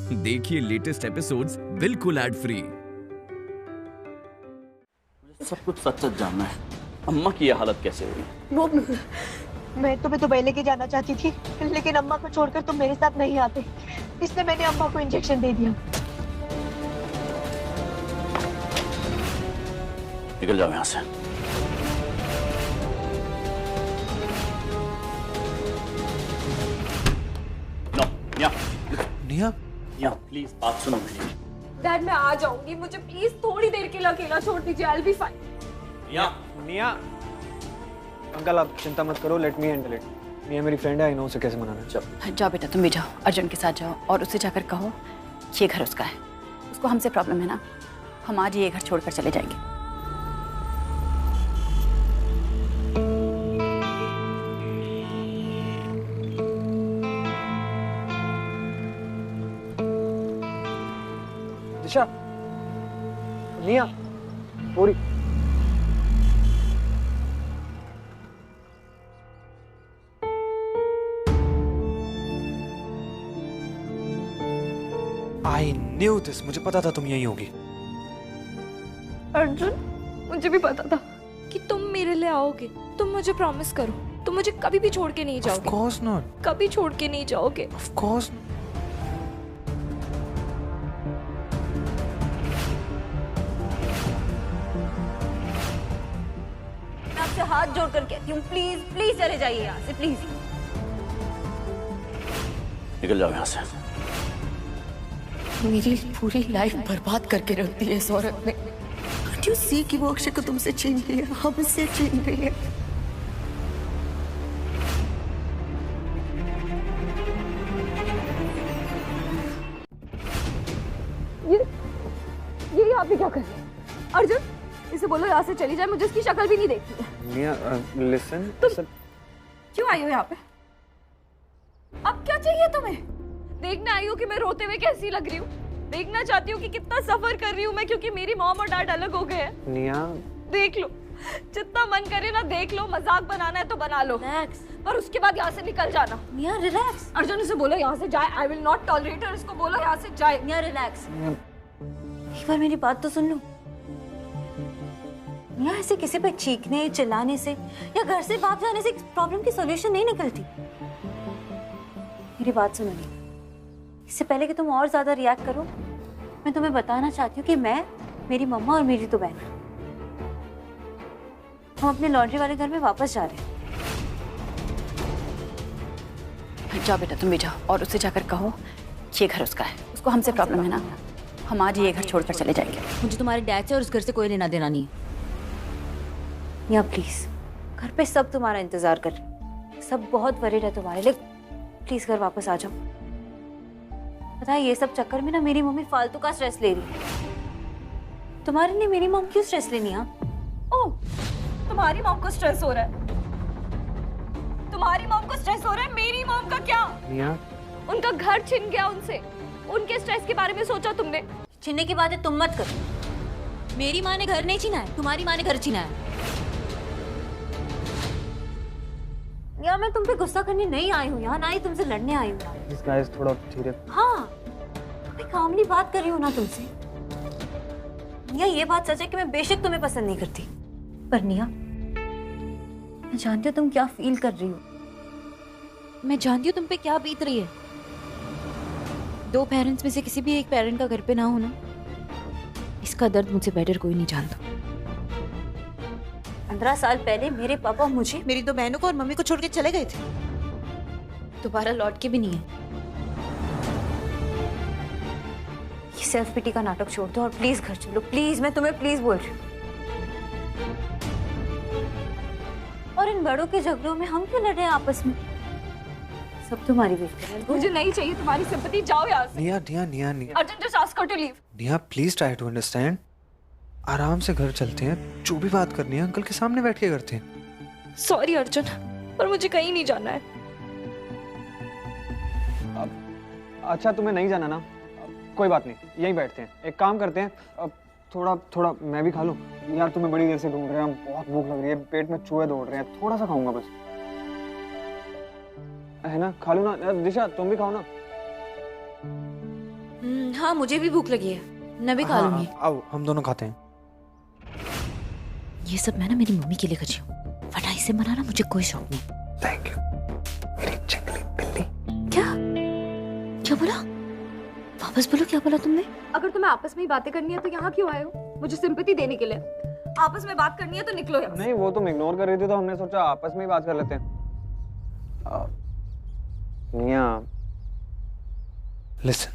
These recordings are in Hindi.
देखिए लेटेस्ट एपिसोड्स बिल्कुल एड फ्री। सब कुछ सच सच जानना है। अम्मा की ये हालत कैसे हुई? वो मैं तुम्हें दुबई लेके जाना चाहती थी, लेकिन अम्मा को छोड़कर तुम मेरे साथ नहीं आते, इसलिए मैंने अम्मा को इंजेक्शन दे दिया। निकल जाओ यहाँ से। नो, निया प्लीज बात सुनो मेरी। डैड मैं आ जाऊंगी, मुझे प्लीज थोड़ी देर के लिए अकेला छोड़ दीजिए। I will be fine. निया अंकल आप चिंता मत करो, लेट मी हैंडल इट। निया मेरी फ्रेंड है, आई नो उसे कैसे मनाना है। चल जाओ बेटा, तुम भी जाओ, अर्जुन के साथ जाओ और उसे जाकर कहो ये घर उसका है, उसको हमसे प्रॉब्लम है ना, हम आज ये घर छोड़कर चले जाएंगे। दिशा, निया, पूरी I knew this, मुझे पता था तुम यही होगी। अर्जुन, मुझे भी पता था कि तुम मेरे लिए आओगे। तुम मुझे प्रॉमिस करो, तुम मुझे कभी भी छोड़ के नहीं Of जाओगे। course not. कभी छोड़ के नहीं जाओगे। Of course not. मैं आपसे हाथ जोड़कर कहती हूँ, प्लीज प्लीज चले जाइए यहाँ से, प्लीज। निकल जाओ यहाँ से। मेरी पूरी लाइफ बर्बाद करके रख दी है इस औरत ने। Can't you see कि वो अक्षय को तुमसे छीन रही है, हमसे छीन रही है। ये यहाँ पे क्या कर रहे हैं? अर्जुन, इसे बोलो यहाँ से चली जाए, मुझे इसकी शक्ल भी नहीं देखती है। निया लिसन, क्यों आई हो यहाँ पे? अब क्या चाहिए तुम्हें? देखने आई हो कि मैं रोते हुए कैसी लग रही हूँ? देखना चाहती हूँ कि कितना सफर कर रही हूँ मैं, क्योंकि मेरी मॉम और डैड अलग हो गए हैं। निया देख लो, जितना मन करे ना देख लो, मजाक बनाना है तो बना लो, पर उसके बाद यहाँ से निकल जाना। निया रिलैक्स। अर्जुन, इसे बोलो यहाँ से जाए। आई विल नॉट टॉलरेट और इसको बोलो यहाँ से जाए। निया रिलैक्स, एक बार मेरी बात तो सुन लो। निया ऐसे किसी पे चीखने चिल्लाने से या घर से भाग जाने से प्रॉब्लम की सॉल्यूशन नहीं निकलती। मेरी बात सुनो निया, इससे पहले कि तुम और ज्यादा रिएक्ट करो, मैं तुम्हें बताना चाहती हूँ कि मैं, मेरी मम्मा और मेरी तो बहन, हम अपने लॉन्ड्री वाले घर में वापस जा रहे हैं। जाओ बेटा, तुम भी जाओ और उसे जाकर कहो ये घर उसका है, उसको हमसे प्रॉब्लम है ना, हम आज ये घर छोड़कर चले जाएंगे। मुझे तुम्हारे डैड से और उस घर से कोई लेना देना नहीं है। या प्लीज, घर पे सब तुम्हारा इंतजार कर रहे हैं, सब बहुत वरीड है तुम्हारे लिए, प्लीज घर वापस आ जाओ। पता है ये सब चक्कर में ना मेरी मम्मी फालतू का स्ट्रेस ले रही है। तुम्हारे लिए मेरी मॉम क्यों स्ट्रेस लेनी है? ओह, तुम्हारी मॉम को स्ट्रेस हो रहा है? तुम्हारी मॉम को स्ट्रेस हो रहा है? मेरी मॉम का क्या? निया उनका घर छिन गया उनसे, उनके स्ट्रेस के बारे में सोचा तुमने? छीनने की बातें तुम मत करो। मेरी माँ ने घर नहीं छीना है, तुम्हारी माँ ने घर छीना है। यार मैं तुम पे गुस्सा करने नहीं आई हूँ यहाँ, ना ही तुमसे लड़ने आई हूँ। प्लीज गाइस थोड़ा धीरे। हाँ, मैं कामली बात कर रही हूँ ना तुमसे। निया ये बात सच है कि मैं बेशक तुम्हें पसंद नहीं करती, पर निया मैं जानती हूँ तुम क्या फील कर रही हो। मैं जानती हूँ तुम पे क्या बीत रही है। दो पेरेंट्स में से किसी भी एक पेरेंट का घर पे ना होना, इसका दर्द मुझसे बेटर कोई नहीं जानता। 15 साल पहले मेरे पापा मुझे, मेरी दो बहनों को और मम्मी को छोड़ के चले गए थे, दोबारा लौट के भी नहीं है। ये सेल्फ पिटी का नाटक छोड़ दो और प्लीज घर चलो, प्लीज, मैं तुम्हें प्लीज बोल रही हूँ। और इन बड़ों के झगड़ों में हम क्यों लड़ रहे हैं आपस में? सब तुम्हारी वजह से। मुझे नहीं चाहिए तुम्हारी सिंपैथी, जाओ यहाँ से। निया Nia Nia Nia Arjun, just ask her to leave. Nia please try to understand. आराम से घर चलते हैं, जो भी बात करनी है अंकल के सामने बैठ के करते हैं। सॉरी अर्जुन, पर मुझे कहीं नहीं जाना है। अच्छा तुम्हें नहीं जाना ना, कोई बात नहीं, यहीं बैठते हैं। एक काम करते हैं, अब थोड़ा मैं भी खा लूं। यार तुम्हें बड़ी देर से ढूंढ रहे हैं, बहुत भूख लग रही है, पेट में चूहे दौड़ रहे हैं, थोड़ा सा खाऊंगा बस, है ना? खा लो ना। दिशा तुम भी खाओ ना। हाँ मुझे भी भूख लगी है, मैं भी खा हाँ, लूंगी। आओ हम दोनों खाते हैं। ये सब मैं ना मेरी मम्मी के लिए कर रही हूँ, वरना इसे मनाना मुझे कोई शौक नहीं। थैंक यू मेरी चिकनी बिल्ली। क्या क्या बोला? वापस बोलो, क्या बोला तुमने? अगर तुम्हें आपस में ही बातें करनी है तो यहाँ क्यों आए हो? मुझे सिंपैथी देने के लिए। आपस में बात करनी है तो निकलो यहाँ से। नहीं, वो तुम इग्नोर कर रही थी तो हमने सोचा आपस में ही बात कर लेते हैं। निया, लिसन,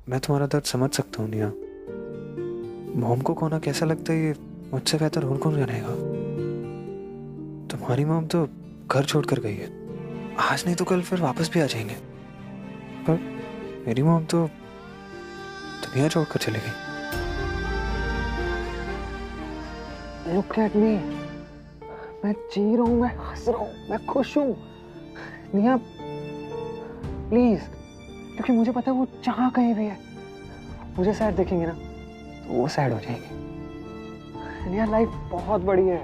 मैं तुम्हारा दर्द समझ सकता हूँ निया। मॉम को खोना कैसा लगता है ये मुझसे बेहतर और कौन जानेगा। तुम्हारी मॉम तो घर छोड़कर गई है, आज नहीं तो कल फिर वापस भी आ जाएंगे, पर मेरी मॉम तो दुनिया छोड़कर चली गई। Look at me, मैं जी रहा हूँ, मैं हंस रहा हूँ, मैं खुश हूँ। निया प्लीज, क्योंकि मुझे पता है वो जहाँ कहीं भी है, मुझे सैड देखेंगे ना तो वो सैड हो जाएंगे। निया लाइफ बहुत बड़ी है,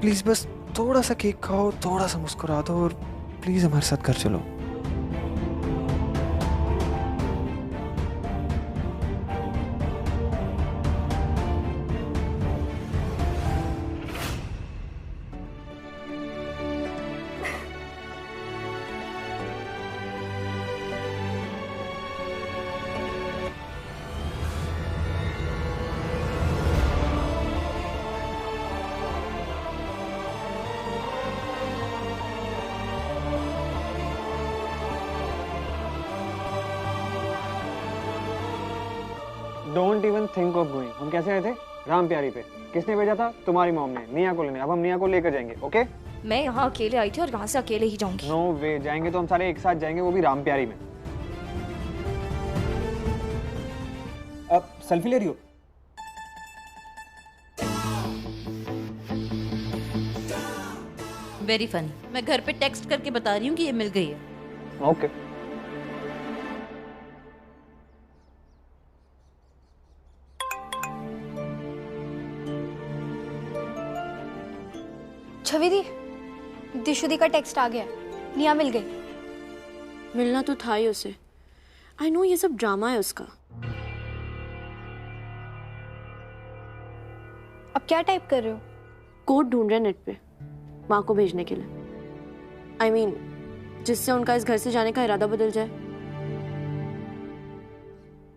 प्लीज बस थोड़ा सा केक खाओ, थोड़ा सा मुस्कुरा दो और प्लीज हमारे साथ घर चलो। Don't even think of going. हम कैसे आए थे? राम प्यारी पे। किसने भेजा था? तुम्हारी मॉम ने, निया को लेने। अब हम निया को लेकर जाएंगे, ओके? मैं यहाँ अकेले आई थी और यहाँ से अकेले ही जाऊंगी। नो वे, जाएंगे तो हम सारे एक साथ जाएंगे, वो भी राम प्यारी में। अब सेल्फी ले रही हो? Very funny. मैं घर पे टेक्स्ट करके बता रही हूँ कि ये मिल गई है। ओके। छवि दी, दिशुदी का टेक्स्ट आ गया, निया मिल गई। मिलना तो था ही उसे। आई नो ये सब ड्रामा है उसका। अब क्या टाइप कर रहे हो? कोड ढूंढ रहे नेट पे माँ को भेजने के लिए। आई मीन जिससे उनका इस घर से जाने का इरादा बदल जाए।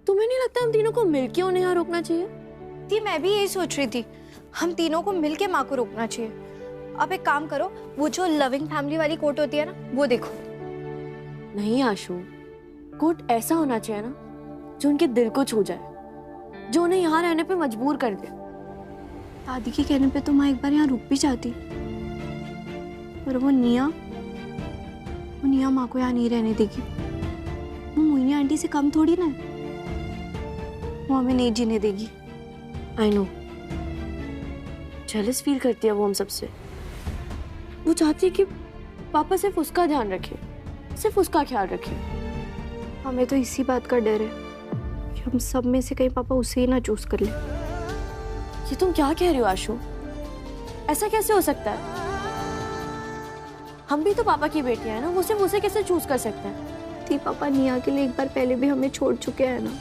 तुम्हें नहीं लगता हम तीनों को मिलके उन्हें यहाँ रोकना चाहिए? थी, मैं भी यही सोच रही थी, हम तीनों को मिलके माँ को रोकना चाहिए। अब एक काम करो, वो जो लविंग फैमिली वाली कोट होती है ना, वो देखो। नहीं आशु, कोट ऐसा होना चाहिए ना जो उनके दिल को छू जाए, जो उन्हें यहाँ रहने पे मजबूर कर दे। दादी के कहने पे तो माँ एक बार यहाँ रुक भी जाती, पर वो निया माँ को यहाँ नहीं रहने देगी। वो मोहिनी आंटी से कम थोड़ी ना है, वो हमें नहीं जीने देगी। आई नो, जेलस फील करती है वो हम सबसे। वो चाहती है कि पापा सिर्फ उसका ध्यान रखे, सिर्फ उसका ख्याल रखे। हमें तो इसी बात का डर है कि हम सब में से कहीं पापा उसे ही ना चूज कर ले। ये तुम क्या कह रही हो आशु? ऐसा कैसे हो सकता है? हम भी तो पापा की बेटियां हैं ना, वो सिर्फ उसे कैसे चूज कर सकते हैं? थी, पापा निया के लिए एक बार पहले भी हमें छोड़ चुके हैं ना,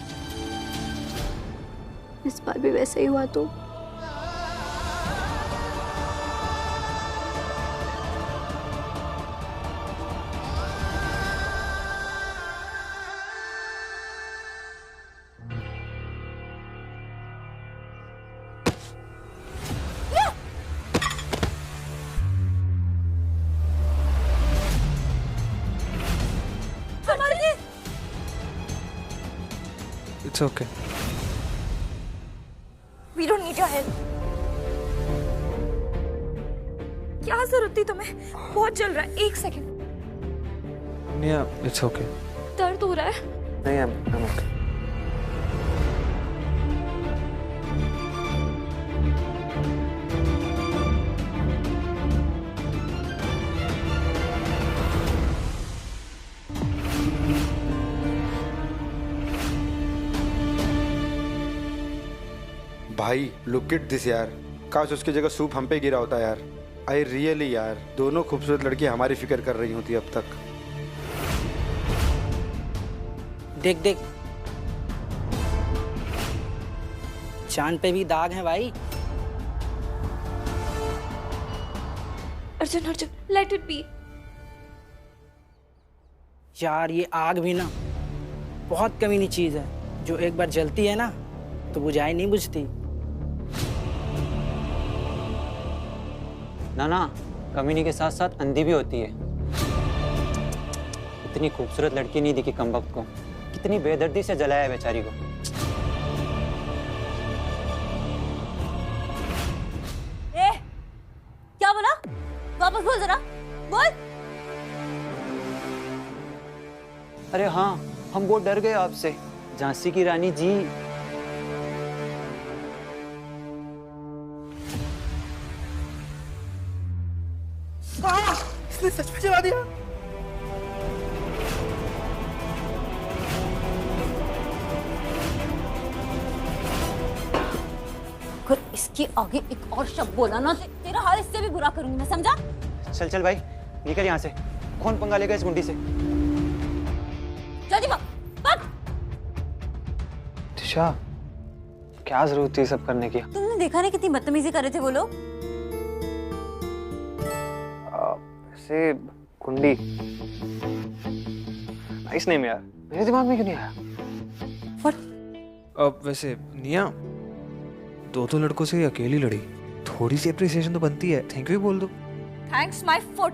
इस बार भी वैसा ही हुआ तो? It's okay. We don't need your help. क्या जरूरत थी तुम्हें? बहुत जल रहा है, एक सेकंड। निया, it's okay. दर्द हो रहा है। नहीं, I'm okay. भाई लुक इट दिस यार, काश उसकी जगह सूप हम पे गिरा होता यार। आई रियली यार, दोनों खूबसूरत लड़कियां हमारी फिक्र कर रही होती अब तक। देख देख, निशान पे भी दाग हैं भाई। Arjun Arjun, let it be. यार ये आग भी ना बहुत कमीनी चीज है, जो एक बार जलती है ना तो बुझाई नहीं बुझती। ना कमीनी के साथ साथ अंधी भी होती है। इतनी खूबसूरत लड़की नहीं दिखी कमबख्त को, कितनी बेदर्दी से जलाया है बेचारी को। क्या बोला? वापस बोल जरा, बोल। अरे हाँ, हम बहुत डर गए आपसे, झांसी की रानी जी। इसने सच में जला दिया। अगर इसके आगे एक और शब्द बोला ना तो तेरा हाल इससे भी बुरा करूंगी मैं, समझा? चल चल भाई, निकल यहाँ से। कौन पंगा लेगा इस गुंडी से? जल्दी भाग, भाग। दिशा, क्या जरूरत थी सब करने की? तुमने देखा नहीं कितनी बदतमीजी कर रहे थे वो लोग? वैसे गुंडी नाइस नेम यार, मेरे दिमाग में क्यों नहीं आया? अब वैसे निया, दो लड़कों से अकेली लड़ी, थोड़ी सी अप्रिसिएशन तो बनती है। थैंक यू बोल दो। Thanks my foot.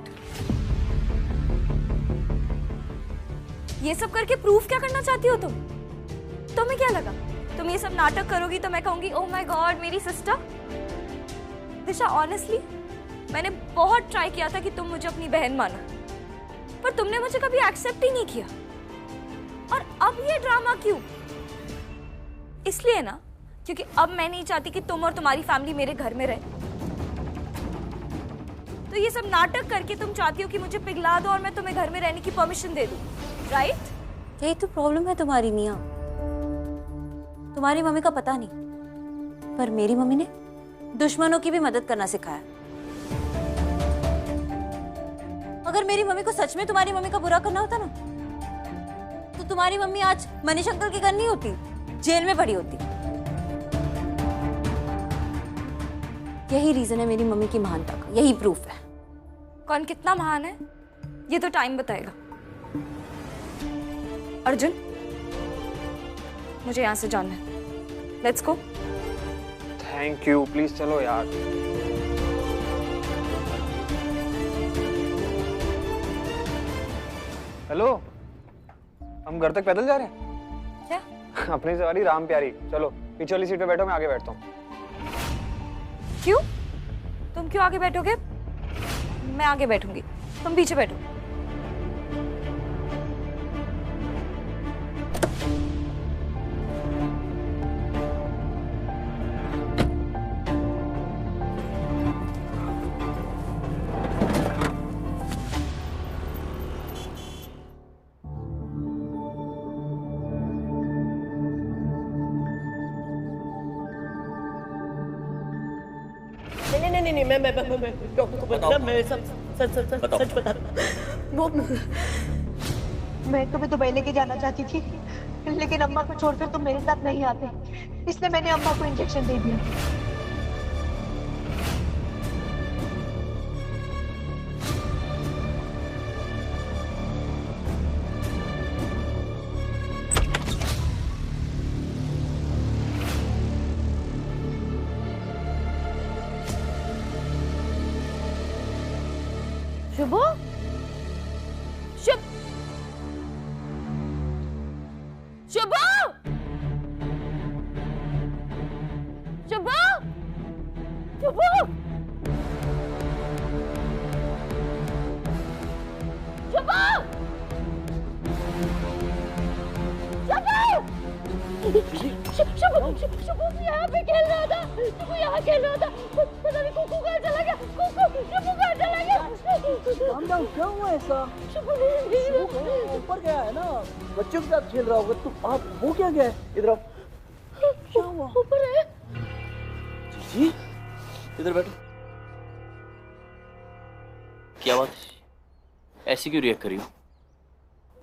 ये सब करके प्रूफ क्या करना चाहती हो तुम? तुम्हें क्या लगा तुम ये सब नाटक करोगी तो मैं कहूंगी ओह माय गॉड मेरी सिस्टर? दिशा ऑनेस्टली मैंने बहुत ट्राई किया था कि तुम मुझे अपनी बहन मानो, पर तुमने मुझे कभी एक्सेप्ट ही नहीं किया। और अब ये ड्रामा क्यों? इसलिए ना क्योंकि अब मैं नहीं चाहती कि तुम और तुम्हारी फैमिली मेरे घर में रहे। तो ये सब नाटक करके तुम चाहती हो कि मुझे पिघला दो और मैं तुम्हें घर में रहने की परमिशन दे दूं, राइट? यही तो प्रॉब्लम है तुम्हारी निया। तुम्हारी मम्मी का पता नहीं, पर मेरी मम्मी ने दुश्मनों की भी मदद करना सिखाया। अगर मेरी मम्मी को सच में तुम्हारी मम्मी का बुरा करना होता ना तो तुम्हारी मम्मी आज मनीष अंकल के घर नहीं होती, जेल में पड़ी होती। यही रीजन है मेरी मम्मी की महानता का, यही प्रूफ है। कौन कितना महान है ये तो टाइम बताएगा। अर्जुन, मुझे यहाँ से जाना है। Let's go. Thank you, please चलो यार। हेलो, हम घर तक पैदल जा रहे हैं? क्या? अपनी सवारी राम प्यारी। चलो पीछे वाली सीट पे बैठो, मैं आगे बैठता हूँ। क्यों? तुम क्यों आगे बैठोगे? मैं आगे बैठूंगी, तुम पीछे बैठो। नहीं मैं डॉक्टर को बता, मैं सच बता। वो मैं तुम्हें दुबई लेके जाना चाहती थी, लेकिन अम्मा को छोड़कर तुम मेरे साथ नहीं आते, इसलिए मैंने अम्मा को इंजेक्शन दे दिया। शुभो, शुभ, शुभो, शुभो, शुभो, शुभो यहाँ पे खेल रहा था, शुभो यहाँ खेल रहा था, पता नहीं कुकू कहाँ चला गया, शुभो कहाँ चला गया? क्या हुआ ऐसा? ऊपर गया है ना, बच्चों के साथ खेल रहा होगा। तू आप वो क्या गया है? इधर क्या हुआ? ऊपर है जी, इधर बैठो। क्या बात, ऐसी क्यों रिएक्ट करी हो?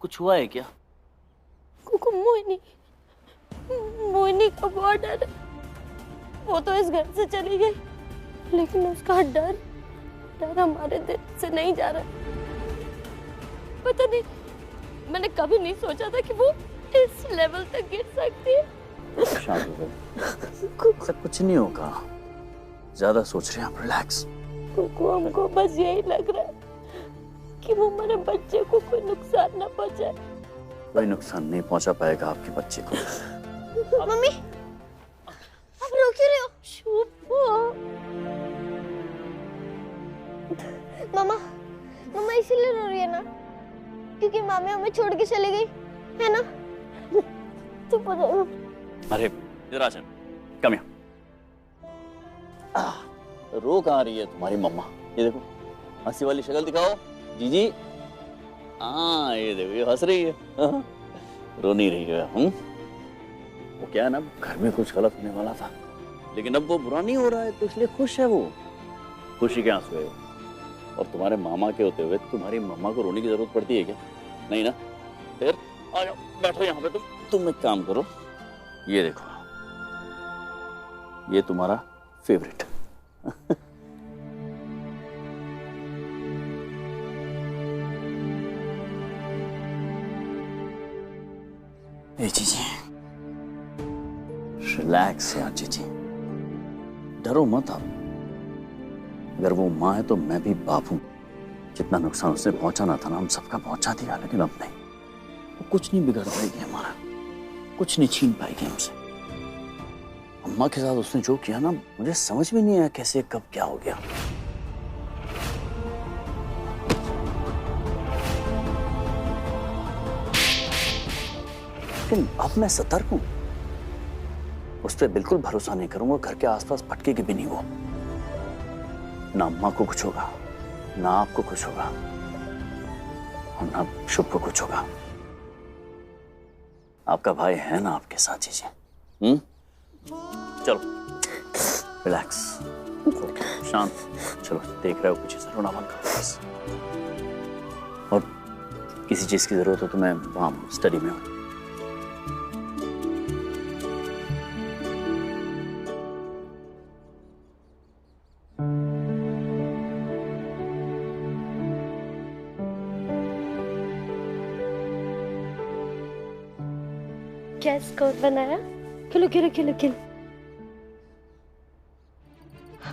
कुछ हुआ है क्या? कुकू मोहिनी का बहुत डर है। वो तो इस घर से चली गई, लेकिन उसका डर हमारे दिल से नहीं जा रहा। पता नहीं, मैंने कभी नहीं सोचा था कि वो इस लेवल तक गिर सकती है। शांत हो गए, ऐसा कुछ नहीं होगा, ज्यादा सोच रहे हैं आप, रिलैक्स। हमको बस यही लग रहा है कि वो हमारे बच्चे को कोई नुकसान ना पहुंचाए। कोई नुकसान नहीं पहुंचा पाएगा आपके बच्चे को। मम्मी, आप रो क्यों रहे हो? चुप हो। मम्मा इसीलिए रो रही है ना क्योंकि मामी हमें छोड़ के चली गई है ना? चुप हो जाओ। अरे इधर आ जा, कम यहाँ। रो कहाँ रही है तुम्हारी मम्मा? ये देखो, हंसी वाली शक्ल दिखाओ जीजी। हाँ ये देखो, ये हंस रही है। रो नहीं रही है। वो क्या है ना, घर में कुछ गलत होने वाला था, लेकिन अब वो बुरा नहीं हो रहा है, तो इसलिए खुश है वो। खुशी के आंसू है वो। और तुम्हारे मामा के होते हुए तुम्हारी मम्मा को रोने की जरूरत पड़ती है क्या? नहीं ना? फिर आ जाओ, बैठो यहाँ पे। तुम एक काम करो, ये देखो, ये तुम्हारा फेवरेट। जीजी रिलैक्स यार जीजी, डरो मत आप। अगर वो माँ है तो मैं भी बाप हूं। जितना नुकसान उसने पहुंचाना था ना, हम सबका पहुंचा दिया, लेकिन अब नहीं। वो कुछ नहीं बिगड़ पाएगी हमारा, कुछ नहीं छीन पाएगी हमसे। अम्मा के साथ उसने जो किया ना, मुझे समझ में नहीं आया कैसे, कब, क्या हो गया। लेकिन अब मैं सतर्क हूं, उस पर बिल्कुल भरोसा नहीं करूंगा। घर के आसपास भटकेगी भी नहीं वो। ना अम्मा को कुछ होगा, ना आपको कुछ होगा, और ना शुभ को कुछ होगा। आपका भाई है ना आपके साथ जीजिए। चलो रिलैक्स, शांत। चलो, देख रहे हो पीछे से, रोना बंद करो बस। और किसी चीज की जरूरत हो तो मैं वहां स्टडी में हूं। क्या स्कोर बनाया? खिलो खिलो खिलो खिलो।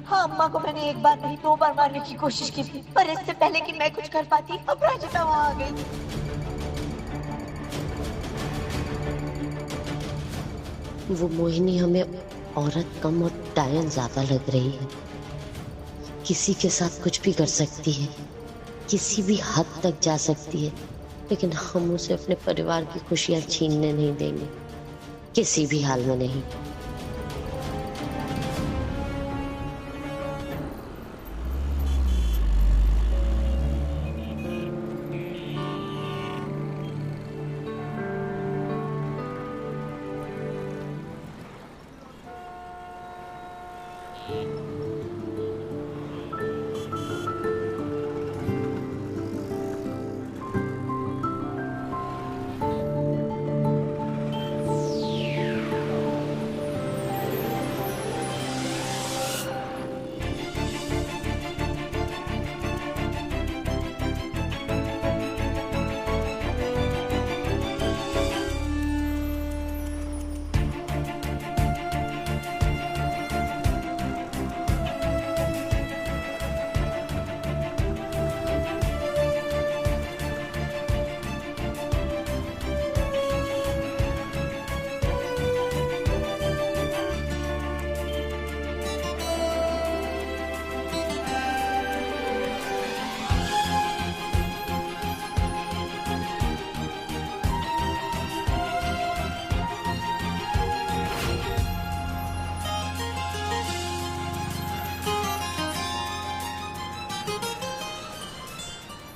हाँ, अम्मा को मैंने एक बार नहीं 2 बार मारने की कोशिश की थी, पर इससे पहले कि मैं कुछ कर पाती, अपराजिता वहां आ गई। वो मोहिनी हमें औरत कम और टायन ज्यादा लग रही है। किसी के साथ कुछ भी कर सकती है, किसी भी हद तक जा सकती है, लेकिन हम उसे अपने परिवार की खुशियां छीनने नहीं देंगे, किसी भी हाल में नहीं।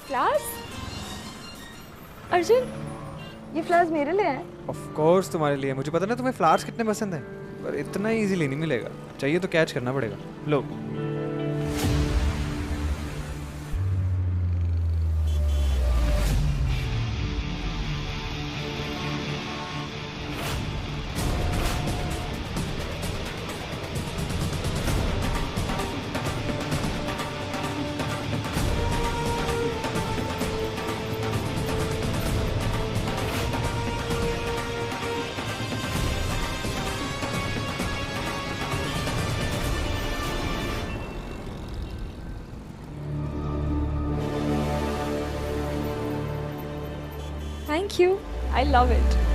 फ्लावर्स? अर्जुन, ये फ्लावर्स मेरे लिए हैं? ऑफ कोर्स तुम्हारे लिए। मुझे पता ना तुम्हें फ्लावर्स कितने पसंद हैं, पर इतना इजीली नहीं मिलेगा। चाहिए तो कैच करना पड़ेगा। लो। Thank you, I love it.